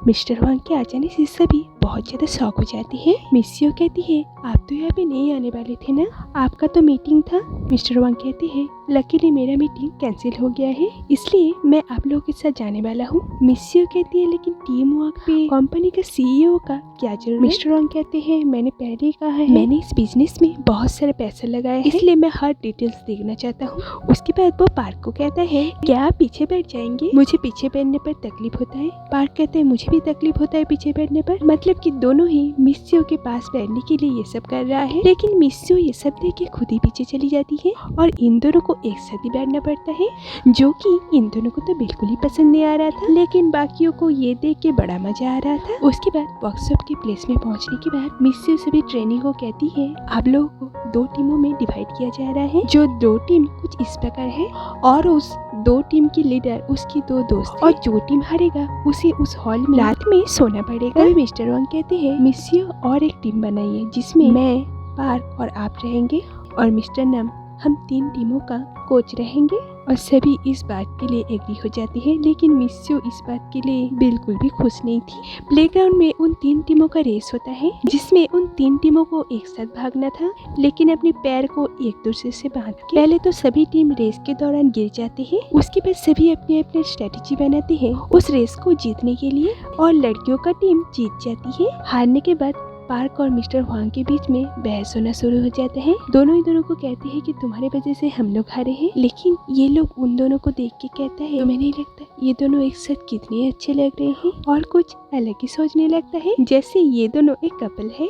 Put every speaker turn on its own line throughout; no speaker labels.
Mister वांग के आ जाने से सभी बहुत ज्यादा शॉक हो जाते हैं। मिस्सियो कहती है आप तो यहाँ पे नहीं आने वाले थे ना, आपका तो मीटिंग था। मिस्टर वांग कहते हैं लकीली मेरा मीटिंग कैंसिल हो गया है, इसलिए मैं आप लोगों के साथ जाने वाला हूँ। मिस्सियो कहती है लेकिन टीम वर्क पे कंपनी का सीईओ का क्या जरूरत। मिस्टर वांग कहते हैं मैंने पहले ही कहा है मैंने इस बिजनेस में बहुत सारा पैसा लगाया है, इसलिए मैं हर डिटेल्स देखना चाहता हूँ। उसके बाद वो पार्क को कहता है क्या आप पीछे बैठ जाएंगे, मुझे पीछे बैठने पर तकलीफ होता है। पार्क कहते हैं मुझे भी तकलीफ होता है पीछे बैठने पर। मतलब कि दोनों ही मिस्सियो के पास बैठने के लिए ये सब कर रहा है, लेकिन मिस्सियो ये सब देख के खुद ही पीछे चली जाती है और इन दोनों को एक साथ ही बैठना पड़ता है, जो कि इन दोनों को तो बिल्कुल ही पसंद नहीं आ रहा था, लेकिन बाकियों को ये देख के बड़ा मजा आ रहा था। उसके बाद वर्कशॉप के प्लेस में पहुंचने के बाद मिस्सियो सभी ट्रेनिंग को कहती है आप लोगों को 2 टीमों में डिवाइड किया जा रहा है, जो 2 टीम कुछ इस प्रकार है और उस 2 टीम की लीडर उसकी 2 दोस्त और जो टीम हारेगा उसे उस हॉल में रात में सोना पड़ेगा। मिस्टर वांग कहते हैं मिस्सियो और एक टीम बनाइए जिसमें मैं, पार्क और आप रहेंगे और मिस्टर नम हम 3 टीमों का कोच रहेंगे। और सभी इस बात के लिए एग्री हो जाते हैं, लेकिन मिस्सियो इस बात के लिए बिल्कुल भी खुश नहीं थी। प्लेग्राउंड में उन 3 टीमों का रेस होता है जिसमें उन 3 टीमों को एक साथ भागना था, लेकिन अपने पैर को एक दूसरे से बांध के। पहले तो सभी टीम रेस के दौरान गिर जाते हैं, उसके बाद सभी अपने अपने स्ट्रेटेजी बनाते हैं उस रेस को जीतने के लिए और लड़कियों का टीम जीत जाती है। हारने के बाद पार्क और मिस्टर वांग के बीच में बहस होना शुरू हो जाता है। दोनों ही दोनों को कहते हैं कि तुम्हारे वजह से हम लोग हारे हैं, लेकिन ये लोग उन दोनों को देख के कहता है तुम्हें नहीं लगता ये दोनों एक साथ कितने अच्छे लग रहे हैं, और कुछ अलग ही सोचने लगता है जैसे ये दोनों एक कपल है।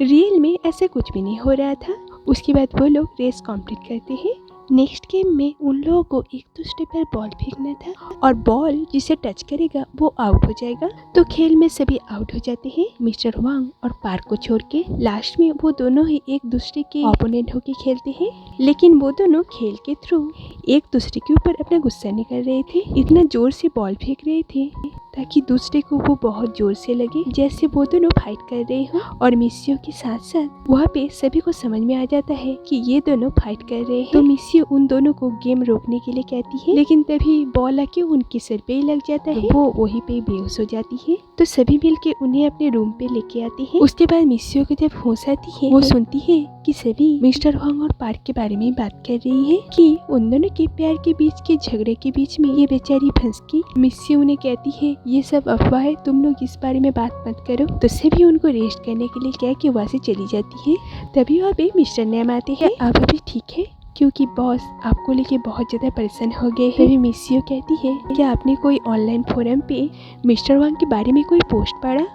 रियल में ऐसा कुछ भी नहीं हो रहा था। उसके बाद वो लोग रेस कंप्लीट करते हैं। नेक्स्ट गेम में उन लोगों को एक दूसरे पर बॉल फेंकना था और बॉल जिसे टच करेगा वो आउट हो जाएगा। तो खेल में सभी आउट हो जाते हैं मिस्टर वांग और पार्क को छोड़ के। लास्ट में वो दोनों ही एक दूसरे के ओपोनेंट होके खेलते हैं, लेकिन वो दोनों खेल के थ्रू एक दूसरे के ऊपर अपना गुस्सा निकाल रहे थे। इतना जोर से बॉल फेंक रहे थे ताकि दूसरे को वो बहुत जोर से लगे जैसे वो दोनों फाइट कर रहे हो। और मिस्सियो के साथ साथ वहाँ पे सभी को समझ में आ जाता है कि ये दोनों फाइट कर रहे हैं। तो मिस्सियो उन दोनों को गेम रोकने के लिए कहती है, लेकिन तभी बॉल आके उनके सिर पे ही लग जाता है, वो वहीं पे बेहोश हो जाती है। तो सभी मिलके उन्हें अपने रूम पे लेके आते हैं। उसके बाद मिस्सियो को जब होश आती है वो सुनती है कि सभी मिस्टर वांग और पार्क के बारे में बात कर रही है कि उन दोनों के प्यार के बीच के झगड़े के बीच में ये बेचारी फंस गई। मिस्सियो उन्हें कहती है ये सब अफवाह है, तुम लोग इस बारे में बात मत करो। तो सभी उनको रेस्ट करने के लिए कह के वहाँ से चली जाती है। तभी वहाँ पे मिस्टर नैम आते हैं। आप अभी ठीक है, क्योंकि बॉस आपको लेके बहुत ज्यादा परेशान हो गए हैं। तभी मिस्सियो कहती है क्या आपने कोई ऑनलाइन फोरम पे मिस्टर वांग के बारे में कोई पोस्ट पढ़ा।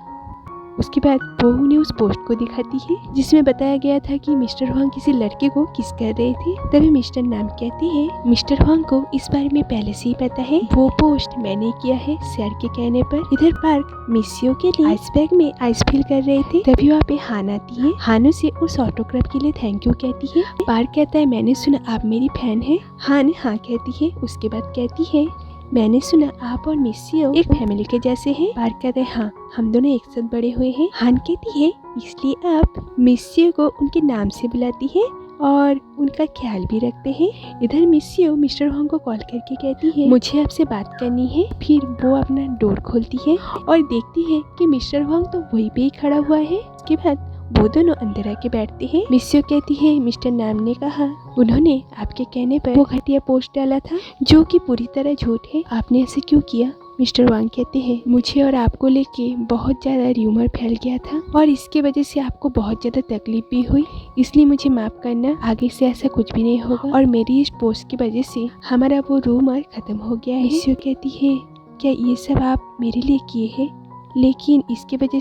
उसके बाद वो उन्हें उस पोस्ट को दिखाती है जिसमें बताया गया था कि मिस्टर वांग किसी लड़के को किस कर रहे थे। तभी मिस्टर नाम कहते हैं मिस्टर वांग को इस बारे में पहले से ही पता है, वो पोस्ट मैंने किया है सर के कहने पर। इधर पार्क मिस्सियो के लिए आइस बैग में आइस फिल कर रहे थे। तभी वहाँ पे हान आती है। हानो से उस ऑटोग्राफ के लिए थैंक यू कहती है। पार्क कहता है मैंने सुना आप मेरी फैन है। हान हाँ कहती है। उसके बाद कहती है मैंने सुना आप और मिस्सियो एक फैमिली के जैसे हैं। पार्क कहते हैं हाँ हम दोनों एक साथ बड़े हुए हैं। हान कहती है इसलिए आप मिस्सियो को उनके नाम से बुलाती है और उनका ख्याल भी रखते हैं। इधर मिस्सियो मिस्टर वांग को कॉल करके कहती है मुझे आपसे बात करनी है। फिर वो अपना डोर खोलती है और देखती है कि मिस्टर वांग तो वहीं पे ही खड़ा हुआ है। उसके बाद वो दोनों अंदर आके बैठते हैं। मिस्सियो कहती है मिस्टर नाम ने कहा उन्होंने आपके कहने पर वो घटिया पोस्ट डाला था जो कि पूरी तरह झूठ है, आपने ऐसे क्यों किया। मिस्टर वांग कहते हैं मुझे और आपको लेके बहुत ज्यादा र्यूमर फैल गया था और इसके वजह से आपको बहुत ज्यादा तकलीफ भी हुई, इसलिए मुझे माफ करना, आगे से ऐसा कुछ भी नहीं होगा और मेरी इस पोस्ट की वजह से हमारा वो रूमर खत्म हो गया है। मिस्सियो कहती है क्या ये सब आप मेरे लिए किए हैं, लेकिन इसके वजह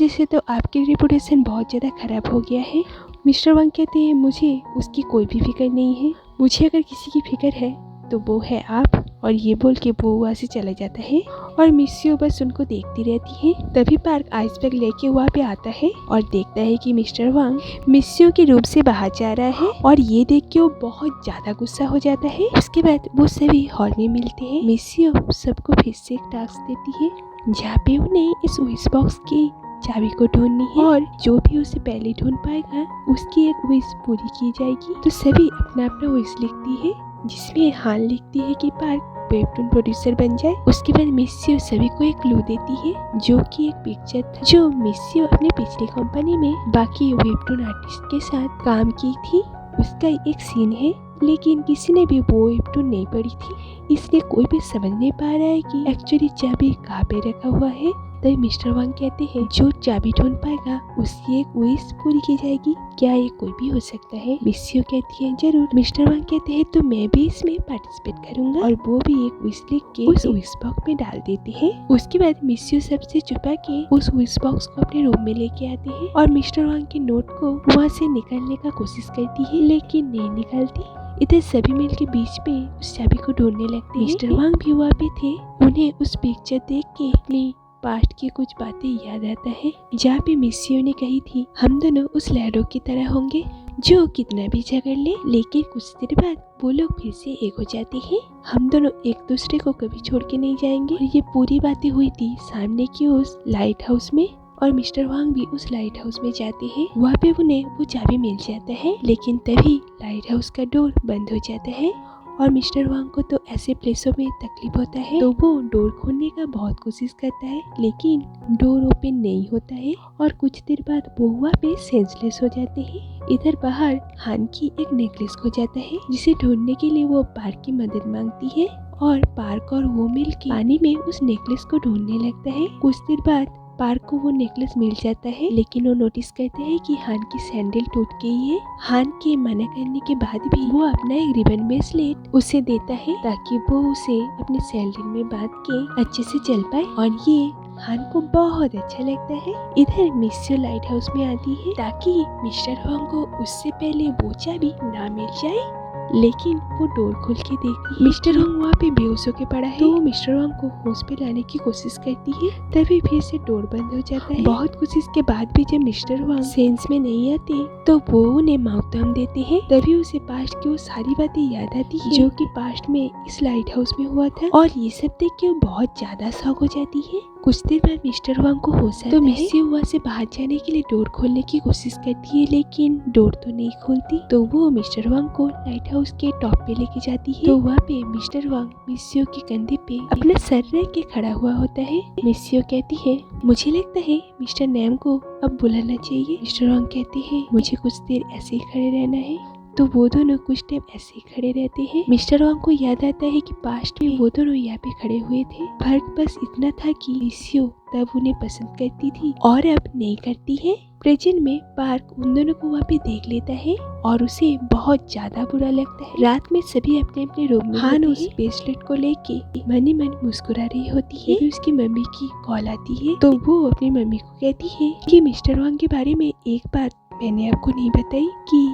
से तो आपकी रेपुटेशन बहुत ज़्यादा ख़राब हो गया है। मिस्टर वांग कहते हैं मुझे उसकी कोई भी फिक्र नहीं है, मुझे अगर किसी की फिक्र है तो वो है आप। और ये बोल के वो वहाँ से चला जाता है और मिस्सियो बस उनको देखती रहती है। तभी पार्क आइस बैग लेके वहाँ पे आता है और देखता है कि मिस्टर वांग मिस्सियो के रूम से बाहर जा रहा है और ये देख के वो बहुत ज्यादा गुस्सा हो जाता है। उसके बाद वो सभी हॉल में मिलते हैं। मिस्सियो सबको फिर से एक टास्क देती है जहाँ पे उन्हें इस विश बॉक्स की चाबी को ढूंढनी है और जो भी उसे पहले ढूंढ पाएगा उसकी एक विश पूरी की जाएगी। तो सभी अपना अपना विश लिखती है जिसमें हान लिखती है कि पार्क वेबटून प्रोड्यूसर बन जाए। उसके बाद मिस्यू सभी को एक क्लू देती है जो कि एक पिक्चर था जो मिस्यू अपने पिछली कंपनी में बाकी वेबटून आर्टिस्ट के साथ काम की थी। उसका एक सीन है, लेकिन किसी ने भी वो वेबटून नहीं पढ़ी थी, इसलिए कोई भी समझ नहीं पा रहा है कि एक्चुअली चाबी कहाँ पे रखा हुआ है। तभी मिस्टर वांग कहते हैं जो चाबी ढूंढ पाएगा उसकी एक विश पूरी की जाएगी। क्या ये कोई भी हो सकता है? मिस्यू कहती है जरूर। मिस्टर वांग कहते हैं तो मैं भी इसमें पार्टिसिपेट करूंगा, और वो भी एक विश लिख के उस विश बॉक्स में डाल देते हैं। उसके बाद मिस्यू सबसे छुपा के उस विश बॉक्स को अपने रूम में लेके आते हैं और मिस्टर वांग के नोट को वहाँ से निकालने का कोशिश करती है, लेकिन नहीं निकालती। इधर सभी मिल के बीच में उस चाबी को ढूंढने लगते हैं। मिस्टर वांग भी वहाँ पे थे। उन्हें उस पिक्चर देख के अपनी पास्ट की कुछ बातें याद आता है, जहाँ पे मिस्यू ने कही थी हम दोनों उस लहरों की तरह होंगे जो कितना भी झगड़ ले, लेकिन कुछ देर बाद वो लोग फिर से एक हो जाते हैं। हम दोनों एक दूसरे को कभी छोड़ के नहीं जाएंगे। और ये पूरी बातें हुई थी सामने की उस लाइट हाउस में, और मिस्टर वांग भी उस लाइट हाउस में जाते हैं। वहाँ पे उन्हें वो चाबी मिल जाता है, लेकिन तभी लाइट हाउस का डोर बंद हो जाता है। और मिस्टर वांग को तो ऐसे प्लेसों में तकलीफ होता है, तो वो डोर खोलने का बहुत कोशिश करता है, लेकिन डोर ओपन नहीं होता है। और कुछ देर बाद वो वहाँ पे सेंसलेस हो जाते हैं। इधर बाहर हान की एक नेकलेस खो जाता है, जिसे ढूंढने के लिए वो पार्क की मदद मांगती है, और पार्क और वो मिलके पानी में उस नेकलेस को ढूंढने लगता है। कुछ देर बाद पार्क को वो नेकलेस मिल जाता है, लेकिन वो नोटिस करते हैं कि हान की सैंडल टूट गई है। हान के मना करने के बाद भी वो अपना एक रिबन ब्रेसलेट उसे देता है, ताकि वो उसे अपने सैंडल में बांध के अच्छे से चल पाए, और ये हान को बहुत अच्छा लगता है। इधर मिस्यू लाइट हाउस में आती है ताकि मिस्टर वांग को उससे पहले वो चाबी ना मिल जाए, लेकिन वो डोर खोल के देखती है मिस्टर वांग वहाँ पे बेहोश होके पड़ा है। तो वो मिस्टर वांग को होश पे लाने की कोशिश करती है, तभी फिर से डोर बंद हो जाता है। बहुत कोशिश के बाद भी जब मिस्टर वांग सेंस में नहीं आते तो वो उन्हें माउथम देते हैं। तभी उसे पास्ट की वो सारी बातें याद आती है जो कि पास्ट में इस लाइट हाउस में हुआ था, और ये सब देख के वो बहुत ज्यादा शॉक हो जाती है। कुछ देर बाद मिस्टर वांग को होश आता है, तो मिस्यू वहाँ से बाहर जाने के लिए डोर खोलने की कोशिश करती है, लेकिन डोर तो नहीं खुलती। तो वो मिस्टर वांग को लाइट हाउस के टॉप पे लेके जाती है। तो वहाँ पे मिस्टर वांग मिस्यू के कंधे पे अपना सर रख के खड़ा हुआ होता है। मिस्यू कहती है मुझे लगता है मिस्टर नैम को अब बुलाना चाहिए। मिस्टर वांग कहते हैं मुझे कुछ देर ऐसे ही खड़े रहना है। तो वो दोनों कुछ टाइम ऐसे ही खड़े रहते हैं। मिस्टर वांग को याद आता है कि पास्ट में वो दोनों यहाँ पे खड़े हुए थे। फर्क बस इतना था कि मिस्यू तब उन्हें पसंद करती थी और अब नहीं करती है। प्रेजेंट में पार्क उन दोनों को वहाँ पे देख लेता है और उसे बहुत ज्यादा बुरा लगता है। रात में सभी अपने अपने रूम में हान उस ब्रेसलेट को लेके मन ही मन मुस्कुरा रही होती है। उसकी मम्मी की कॉल आती है, तो वो अपनी मम्मी को कहती है कि मिस्टर वांग के बारे में एक बात मैंने आपको नहीं बताई कि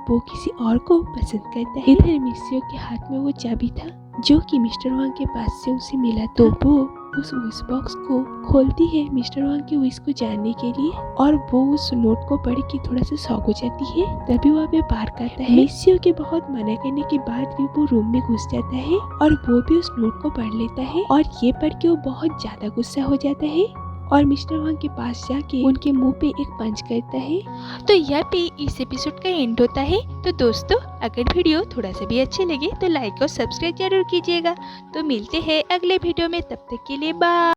वो किसी और को पसंद करता है। इधर मिस्यू के हाथ में वो चाबी था जो कि मिस्टर वांग के पास से उसे मिला, तो वो उस विश बॉक्स को खोलती है मिस्टर वांग के विश को जानने के लिए, और वो उस नोट को पढ़ के थोड़ा सा शॉक हो जाती है। तभी वहाँ पे पार्क आता है। मिस्यू के बहुत मना करने के बाद भी वो रूम में घुस जाता है और वो भी उस नोट को पढ़ लेता है, और ये पढ़ के वो बहुत ज्यादा गुस्सा हो जाता है और मिस्टर वांग के पास जाके उनके मुंह पे एक पंच करता है।
तो यहाँ पे इस एपिसोड का एंड होता है। तो दोस्तों अगर वीडियो थोड़ा सा भी अच्छे लगे तो लाइक और सब्सक्राइब जरूर कीजिएगा। तो मिलते हैं अगले वीडियो में, तब तक के लिए बाय।